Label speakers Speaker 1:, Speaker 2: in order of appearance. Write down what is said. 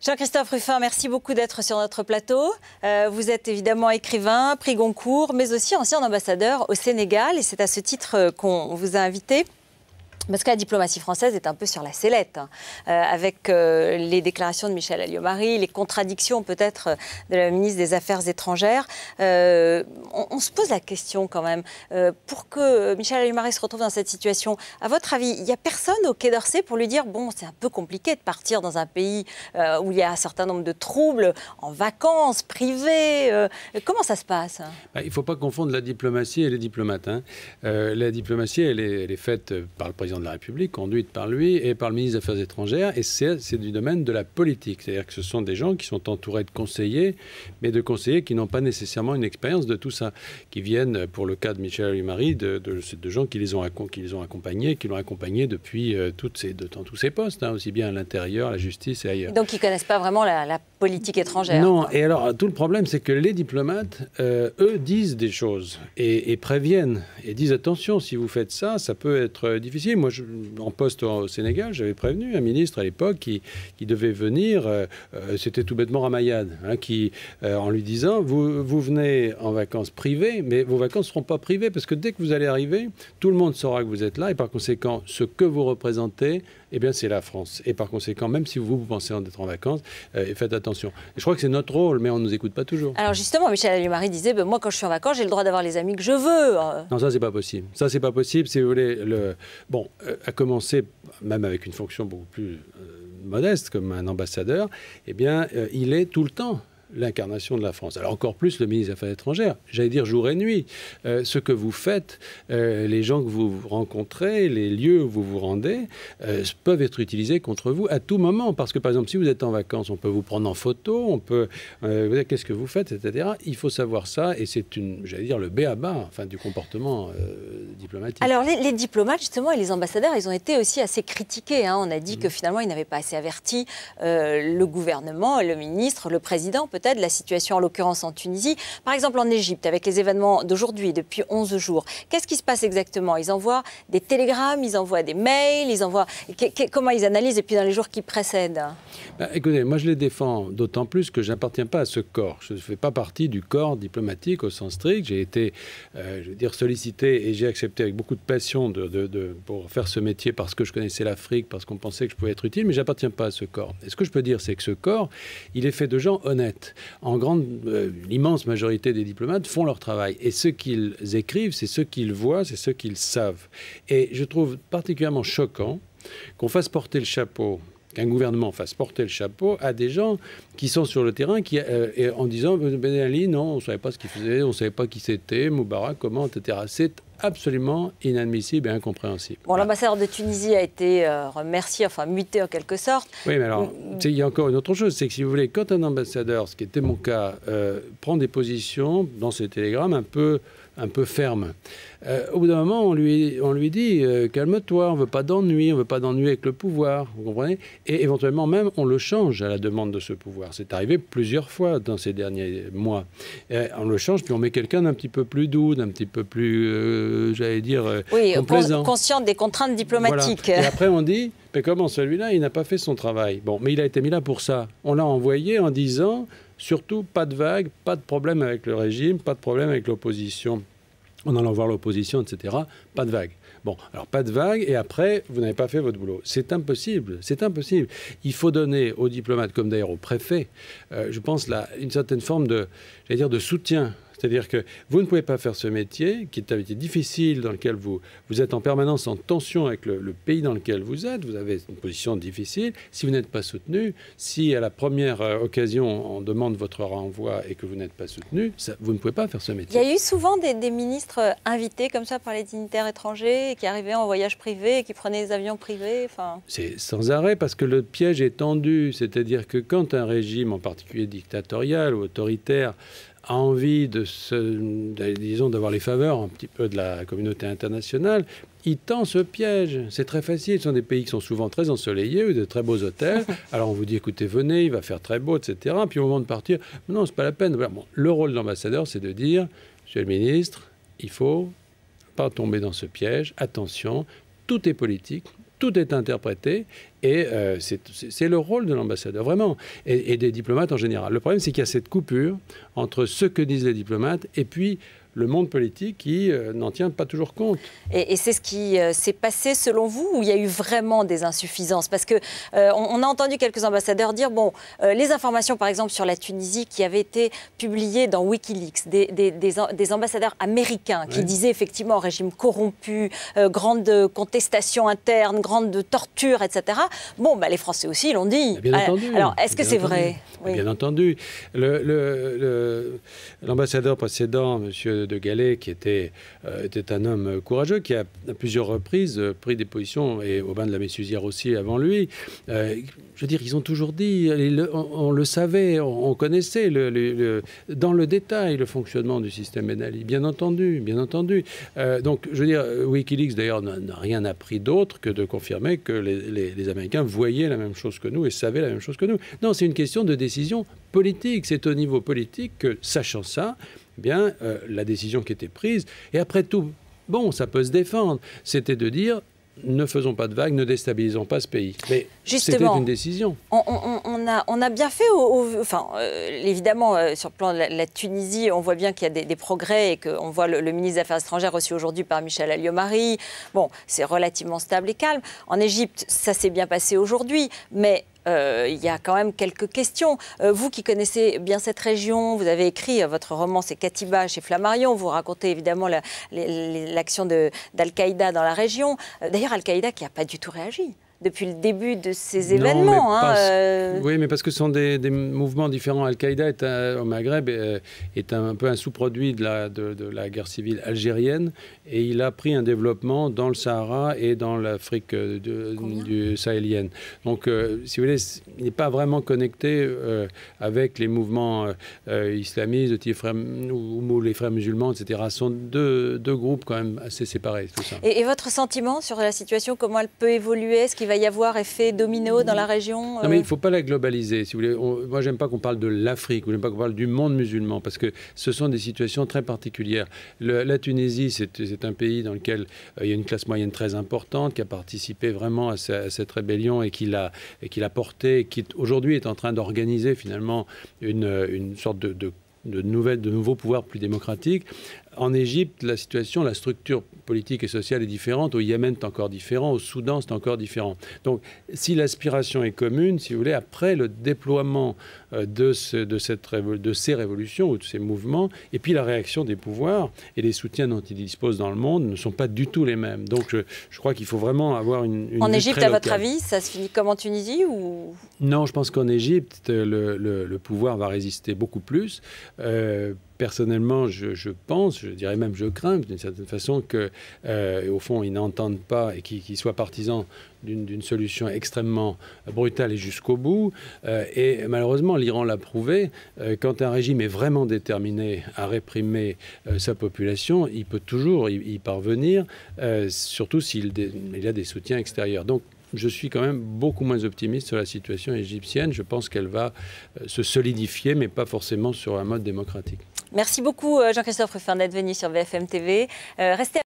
Speaker 1: Jean-Christophe Rufin, merci beaucoup d'être sur notre plateau. Vous êtes évidemment écrivain, prix Goncourt, mais aussi ancien ambassadeur au Sénégal. Et c'est à ce titre qu'on vous a invité. Parce que la diplomatie française est un peu sur la sellette, hein, avec les déclarations de Michel Alliot-Marie, les contradictions peut-être de la ministre des Affaires étrangères. On se pose la question quand même, pour que Michel Alliot-Marie se retrouve dans cette situation, à votre avis, il n'y a personne au Quai d'Orsay pour lui dire « bon, c'est un peu compliqué de partir dans un pays où il y a un certain nombre de troubles, en vacances, privées ». Comment ça se passe?
Speaker 2: Il ne faut pas confondre la diplomatie et les diplomates. Hein. La diplomatie, elle est faite par le président de la République, conduite par lui et par le ministre des Affaires étrangères, et c'est du domaine de la politique. C'est-à-dire que ce sont des gens qui sont entourés de conseillers, mais de conseillers qui n'ont pas nécessairement une expérience de tout ça, qui viennent, pour le cas de Michel Alliot-Marie, de gens qui les ont accompagnés, qui l'ont accompagné depuis dans tous ces postes, hein, aussi bien à l'intérieur, à la justice et ailleurs.
Speaker 1: Donc ils ne connaissent pas vraiment la politique étrangère.
Speaker 2: Non, et alors tout le problème, c'est que les diplomates, eux, disent des choses et préviennent, et disent attention, si vous faites ça, ça peut être difficile. Moi, en poste au Sénégal, j'avais prévenu un ministre à l'époque qui devait venir, c'était tout bêtement Ramayad, hein, en lui disant, vous venez en vacances privées, mais vos vacances ne seront pas privées, parce que dès que vous allez arriver, tout le monde saura que vous êtes là, et par conséquent, ce que vous représentez, eh bien, c'est la France. Et par conséquent, même si vous pensez être en vacances, faites attention. Et je crois que c'est notre rôle, mais on ne nous écoute pas toujours.
Speaker 1: Alors justement, Michel Alliot-Marie disait, moi, quand je suis en vacances, j'ai le droit d'avoir les amis que je veux.
Speaker 2: Non, ça, c'est pas possible. Ça, c'est pas possible, si vous voulez. À commencer, même avec une fonction beaucoup plus modeste, comme un ambassadeur, eh bien, il est tout le temps l'incarnation de la France. Alors encore plus le ministre des Affaires étrangères, j'allais dire jour et nuit. Ce que vous faites, les gens que vous rencontrez, les lieux où vous vous rendez, peuvent être utilisés contre vous à tout moment. Parce que par exemple, si vous êtes en vacances, on peut vous prendre en photo, on peut... qu'est-ce que vous faites, etc. Il faut savoir ça, et c'est j'allais dire, le b.a.-ba, enfin, du comportement diplomatique.
Speaker 1: Alors les diplomates, justement, et les ambassadeurs, ils ont été aussi assez critiqués. Hein. On a dit que finalement, ils n'avaient pas assez averti le gouvernement, le ministre, le président, peut-être de la situation en l'occurrence en Tunisie. Par exemple en Égypte, avec les événements d'aujourd'hui, depuis 11 jours. Qu'est-ce qui se passe exactement? Ils envoient des télégrammes, ils envoient des mails, ils envoient... Comment ils analysent et puis dans les jours qui précèdent?
Speaker 2: Écoutez, moi je les défends d'autant plus que je n'appartiens pas à ce corps. Je ne fais pas partie du corps diplomatique au sens strict. J'ai été, je veux dire, sollicité et j'ai accepté avec beaucoup de passion pour faire ce métier parce que je connaissais l'Afrique, parce qu'on pensait que je pouvais être utile, mais je n'appartiens pas à ce corps. Et ce que je peux dire, c'est que ce corps, il est fait de gens honnêtes. L'immense majorité des diplomates font leur travail. Et ce qu'ils écrivent, c'est ce qu'ils voient, c'est ce qu'ils savent. Et je trouve particulièrement choquant qu'on fasse porter le chapeau, qu'un gouvernement fasse porter le chapeau à des gens qui sont sur le terrain, en disant Ben Ali, non, on ne savait pas ce qu'il faisait, on ne savait pas qui c'était, Moubarak, comment, etc. C'est absolument inadmissible et incompréhensible.
Speaker 1: Bon, l'ambassadeur de Tunisie a été remercié, enfin muté en quelque sorte.
Speaker 2: Oui, mais alors, il y a encore une autre chose, c'est que si vous voulez, quand un ambassadeur, ce qui était mon cas, prend des positions dans ces télégrammes un peu fermes, au bout d'un moment, on lui dit calme-toi, on ne veut pas d'ennui, on ne veut pas d'ennui avec le pouvoir, vous comprenez? Et éventuellement même, on le change à la demande de ce pouvoir. C'est arrivé plusieurs fois dans ces derniers mois. On le change, puis on met quelqu'un d'un petit peu plus doux, d'un petit peu plus, j'allais dire, complaisant.
Speaker 1: Conscient des contraintes diplomatiques.
Speaker 2: Voilà. Et après, on dit, mais comment celui-là, il n'a pas fait son travail? Bon, mais il a été mis là pour ça. On l'a envoyé en disant, surtout, pas de vague, pas de problème avec le régime, pas de problème avec l'opposition. En allant voir l'opposition, etc., pas de vague. Bon, alors pas de vague, et après, vous n'avez pas fait votre boulot. C'est impossible, c'est impossible. Il faut donner aux diplomates, comme d'ailleurs aux préfets, je pense, là, une certaine forme de soutien. C'est-à-dire que vous ne pouvez pas faire ce métier, qui est un métier difficile, dans lequel vous êtes en permanence en tension avec le pays dans lequel vous êtes, vous avez une position difficile. Si vous n'êtes pas soutenu, si à la première occasion on demande votre renvoi et que vous n'êtes pas soutenu, vous ne pouvez pas faire ce métier.
Speaker 1: Il y a eu souvent des ministres invités comme ça par les dignitaires étrangers, qui arrivaient en voyage privé, qui prenaient des avions privés. Enfin... C'est
Speaker 2: sans arrêt, parce que le piège est tendu. C'est-à-dire que quand un régime, en particulier dictatorial ou autoritaire, a envie d'avoir les faveurs un petit peu de la communauté internationale, il tend ce piège. C'est très facile. Ce sont des pays qui sont souvent très ensoleillés, ou de très beaux hôtels. Alors on vous dit, écoutez, venez, il va faire très beau, etc. Puis au moment de partir, non, c'est pas la peine. Bon, le rôle de l'ambassadeur, c'est de dire, monsieur le ministre, il faut pas tomber dans ce piège. Attention, tout est politique. tout est interprété et c'est le rôle de l'ambassadeur, vraiment, et des diplomates en général. Le problème, c'est qu'il y a cette coupure entre ce que disent les diplomates et puis le monde politique qui n'en tient pas toujours compte.
Speaker 1: Et c'est ce qui s'est passé selon vous, où il y a eu vraiment des insuffisances? Parce que on a entendu quelques ambassadeurs dire, bon, les informations par exemple sur la Tunisie qui avaient été publiées dans Wikileaks, des ambassadeurs américains qui disaient effectivement régime corrompu, grande contestation interne, grande torture, etc. Bon, bah, les Français aussi l'ont dit.
Speaker 2: Bien entendu.
Speaker 1: Alors, est-ce que c'est vrai?
Speaker 2: Oui. Bien entendu. L'ambassadeur précédent, M. de Gallet, qui était un homme courageux, qui a à plusieurs reprises pris des positions, et Aubin de la Messusière aussi avant lui. Je veux dire, ils ont toujours dit, on le savait, on connaissait dans le détail le fonctionnement du système Ben Ali, bien entendu, bien entendu. Donc, je veux dire, Wikileaks d'ailleurs n'a rien appris d'autre que de confirmer que les Américains voyaient la même chose que nous et savaient la même chose que nous. Non, c'est une question de décision politique. C'est au niveau politique que, sachant ça, eh bien, la décision qui était prise, et après tout, bon, ça peut se défendre, c'était de dire, ne faisons pas de vagues, ne déstabilisons pas ce pays. Mais c'était une décision.
Speaker 1: On a bien fait, évidemment, sur le plan de la Tunisie, on voit bien qu'il y a des progrès et qu'on voit le ministre des Affaires étrangères reçu aujourd'hui par Michel Alliot-Marie. Bon, c'est relativement stable et calme. En Égypte, ça s'est bien passé aujourd'hui, mais il y a quand même quelques questions. Vous qui connaissez bien cette région, vous avez écrit votre roman, c'est Katiba chez Flammarion. Vous racontez évidemment l'action d'Al-Qaïda dans la région. D'ailleurs, Al-Qaïda qui n'a pas du tout réagi depuis le début de ces événements.
Speaker 2: Oui, mais parce que ce sont des mouvements différents. Al-Qaïda au Maghreb est un peu un sous-produit de la guerre civile algérienne, et il a pris un développement dans le Sahara et dans l'Afrique sahélienne. Donc, si vous voulez, il n'est pas vraiment connecté avec les mouvements islamistes ou les frères musulmans, etc. Ce sont deux groupes quand même assez séparés, tout ça.
Speaker 1: Et votre sentiment sur la situation, comment elle peut évoluer? Est-ce qu'il va y avoir effet domino dans la région?
Speaker 2: Non, mais il ne faut pas la globaliser, si vous voulez. Moi, j'aime pas qu'on parle de l'Afrique, ou j'aime pas qu'on parle du monde musulman, parce que ce sont des situations très particulières. La Tunisie, c'est un pays dans lequel il y a une classe moyenne très importante, qui a participé vraiment à cette rébellion et qui l'a portée, et qui aujourd'hui est en train d'organiser finalement une sorte de nouveaux pouvoirs plus démocratiques. En Égypte, la situation, la structure politique et sociale est différente. Au Yémen, c'est encore différent. Au Soudan, c'est encore différent. Donc, si l'aspiration est commune, si vous voulez, après le déploiement de ces révolutions ou de ces mouvements, et puis la réaction des pouvoirs et les soutiens dont ils disposent dans le monde ne sont pas du tout les mêmes. Donc, je crois qu'il faut vraiment avoir une
Speaker 1: En
Speaker 2: vue
Speaker 1: Égypte,
Speaker 2: très
Speaker 1: à votre
Speaker 2: locale.
Speaker 1: avis, ça se finit comme en Tunisie ou...
Speaker 2: Non, je pense qu'en Égypte, le pouvoir va résister beaucoup plus. Personnellement, je pense, je dirais même je crains d'une certaine façon qu'au fond, ils n'entendent pas et qu'ils soient partisans d'une solution extrêmement brutale et jusqu'au bout. Et malheureusement, l'Iran l'a prouvé, quand un régime est vraiment déterminé à réprimer sa population, il peut toujours y parvenir, surtout s'il a des soutiens extérieurs. Donc, je suis quand même beaucoup moins optimiste sur la situation égyptienne. Je pense qu'elle va se solidifier, mais pas forcément sur un mode démocratique.
Speaker 1: Merci beaucoup Jean-Christophe Rufin d'être venu sur BFM TV. Restez